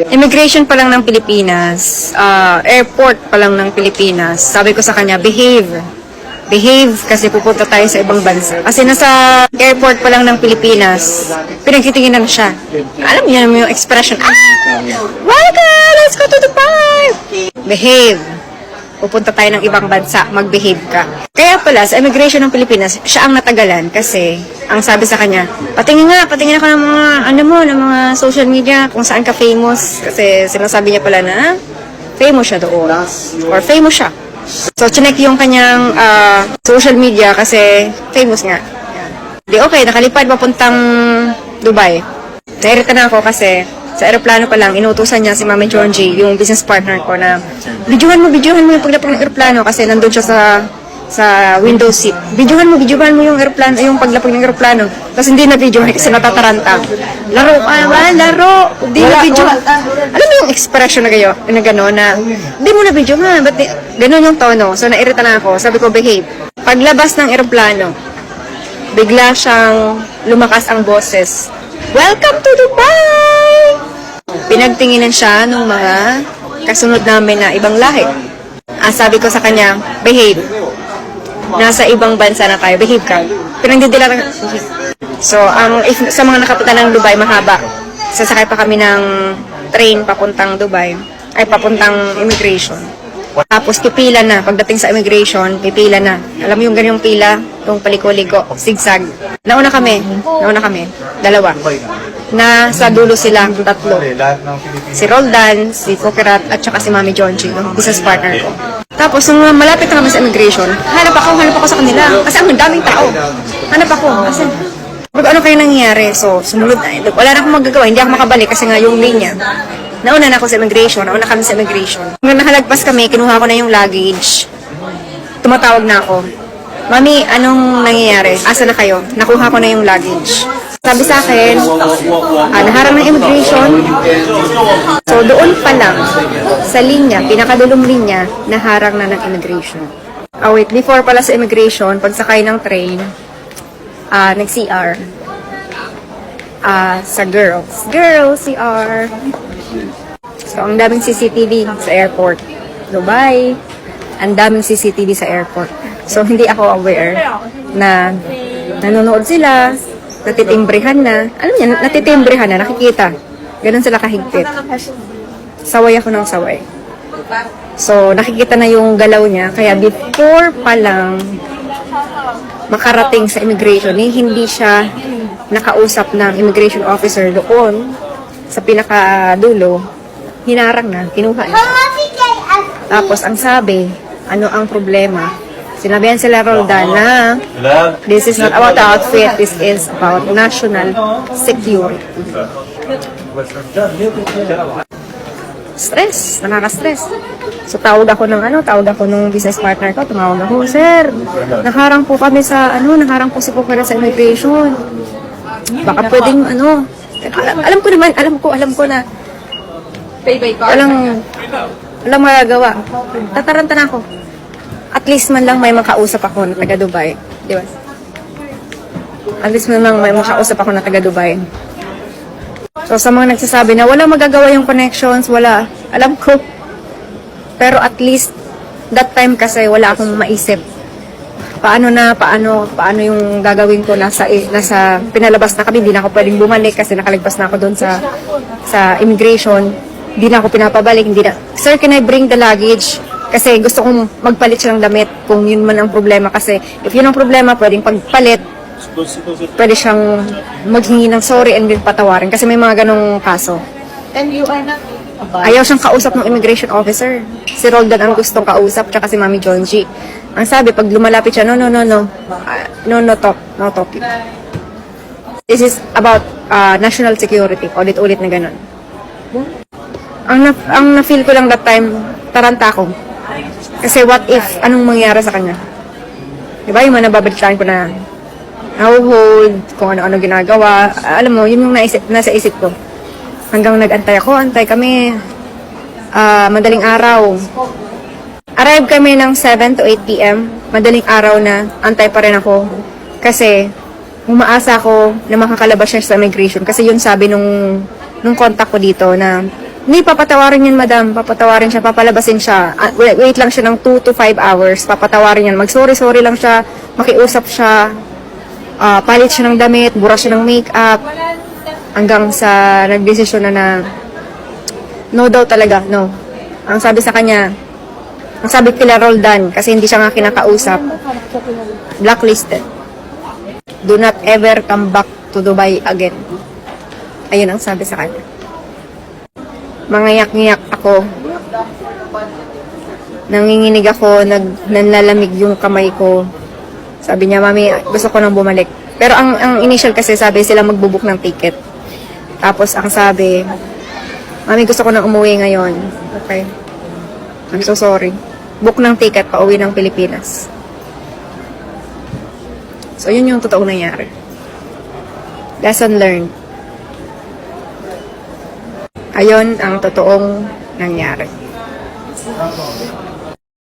Immigration pa lang ng Pilipinas, airport pa lang ng Pilipinas, sabi ko sa kanya, behave. Behave kasi pupunta tayo sa ibang bansa. Kasi nasa airport pa lang ng Pilipinas, pinagtitinginan siya. Alam niyo naman yung expression, welcome, let's go to Dubai! Behave. Pupunta tayo ng ibang bansa, mag-behave ka. Kaya pala, sa immigration ng Pilipinas, siya ang natagalan kasi ang sabi sa kanya, patingin ako ng mga, ng mga social media kung saan ka famous. Kasi sinasabi niya pala na famous siya doon. Or famous siya. So, chinek yung kanyang social media kasi famous nga. Di okay, nakalipad papuntang Dubai. Nairita na ako kasi sa aeroplano pa lang, inutusan niya si Mami Jonji, yung business partner ko na videohan mo yung paglapag ng aeroplano kasi nandun siya sa window seat. Videohan mo yung aeroplano, yung paglapag ng aeroplano. Tapos hindi na videohan kasi natataranta. Laro ka naman, laro. Hindi na videohan. Alam mo yung expression na kayo, na gano'n na, hindi mo na videohan. Ba't gano'n yung tono? So nairita na ako. Sabi ko, behave. Paglabas ng aeroplano, bigla siyang lumakas ang boses. Welcome to Dubai! Pinagtinginan siya ng mga kasunod namin na ibang lahi. Sabi ko sa kanya, behave. Nasa ibang bansa na tayo, behave ka. Pinagdidila na. So, sa mga nakapunta ng Dubai, mahaba. Sasakay pa kami ng train papuntang Dubai, papuntang immigration. Tapos pipila na, pagdating sa immigration, pipila na. Alam mo yung ganyang pila, yung paliko-liko, zigzag. Nauna kami, dalawa. Na sa dulo sila, tatlo. Si Roldan, si Kokirat, at saka si Mami Jonji, yung business partner ko. Tapos, nung malapit na kami sa immigration, hanap ako sa kanila. Kasi ang daming tao. Hanap ako. Kasi, ano kayo nangyayari? So, sumunod na. Wala na akong magagawa. Hindi ako makabalik kasi nga yung linya. Nauna na ako sa immigration. Nauna kami sa immigration. Nung nakalagpas kami, kinuha ko na yung luggage. Tumatawag na ako. Mami, anong nangyayari? Asa na kayo? Nakuha ko na yung luggage. Sabi sa akin, naharang ng immigration. So, doon pa lang, sa linya, pinakadulong linya, naharang na ng immigration. Wait, before pala sa immigration, pagsakay ng train, nag-CR. Sa girls, CR. So, ang daming CCTV sa airport. Dubai, ang daming CCTV sa airport. So, hindi ako aware na nanonood sila, natitimbrehan na. Alam niya, natitimbrehan na, nakikita. Ganun sila kahigpit. Saway ako ng saway. So, nakikita na yung galaw niya. Kaya before pa lang makarating sa immigration, hindi siya nakausap ng immigration officer doon sa pinakadulo. Hinarang na, kinuha na. Tapos, ang sabi, ano ang problema? Sinabihan sila Roldan na this is not about the outfit, this is about national security. Stress, nakaka-stress. So tawag ako ng business partner ko, tumawag ako, sir, naharang po kami sa, naharang po si Pukara sa immigration. Baka pwedeng, alam ko na, walang magagawa. Tataranta na ako. At least man lang may makausap ako na taga Dubai. Di ba? At least man lang may makausap ako na taga Dubai. So, sa mga nagsasabi na wala magagawa yung connections, wala. Alam ko. Pero at least, that time kasi wala akong maisip. Paano yung gagawin ko nasa pinalabas na kami, hindi na ako pwedeng bumalik kasi nakaligpas na ako doon sa immigration. Hindi na ako pinapabalik, Sir, can I bring the luggage? Kasi gusto kong magpalit siya ng damit kung yun man ang problema. Kasi if yun ang problema, pwedeng pagpalit, pwede siyang maghingi ng sorry and then patawarin. Kasi may mga ganong kaso. And you are not... Ayaw siyang kausap ng immigration officer. Si Roldan ang gustong kausap, tsaka si Mami Jonji. Ang sabi, pag lumalapit siya, no talk. This is about national security. Ulit-ulit na ganon. Ang na-feel ko lang that time, taranta ko. Kasi what if, anong mangyari sa kanya? Diba yung nababalitaan ko na hold, kung ano-ano ginagawa. Alam mo, yun yung nasa isip ko. Hanggang antay kami. Madaling araw. Arrive kami ng 7 to 8 p.m. Madaling araw na, antay pa rin ako. Kasi, umaasa ako na makakalabas siya sa immigration. Kasi yun sabi nung contact ko dito na Hindi, papatawarin yan, madam. Papatawarin siya, papalabasin siya. Wait lang siya ng 2 to 5 hours. Papatawarin yan. Mag-sorry lang siya. Makiusap siya. Palit siya ng damit. Bura siya ng makeup. Hanggang sa nagdesisyon na no daw talaga, no. Ang sabi sa kanya, ang sabi kila Roldan, kasi hindi siya nga kinakausap, blacklisted. Do not ever come back to Dubai again. Ayun ang sabi sa kanya. Mangayak-ngiyak ako. Nanginginig ako, nanlalamig yung kamay ko. Sabi niya, Mami, gusto ko nang bumalik. Pero ang initial kasi sabi sila magbubuk ng ticket. Tapos ang sabi, Mami, gusto ko nang umuwi ngayon. Okay. I'm so sorry. Book ng ticket, pauwi ng Pilipinas. So, yun yung totoong nangyari. Lesson learned. Ayon ang totoong nangyari.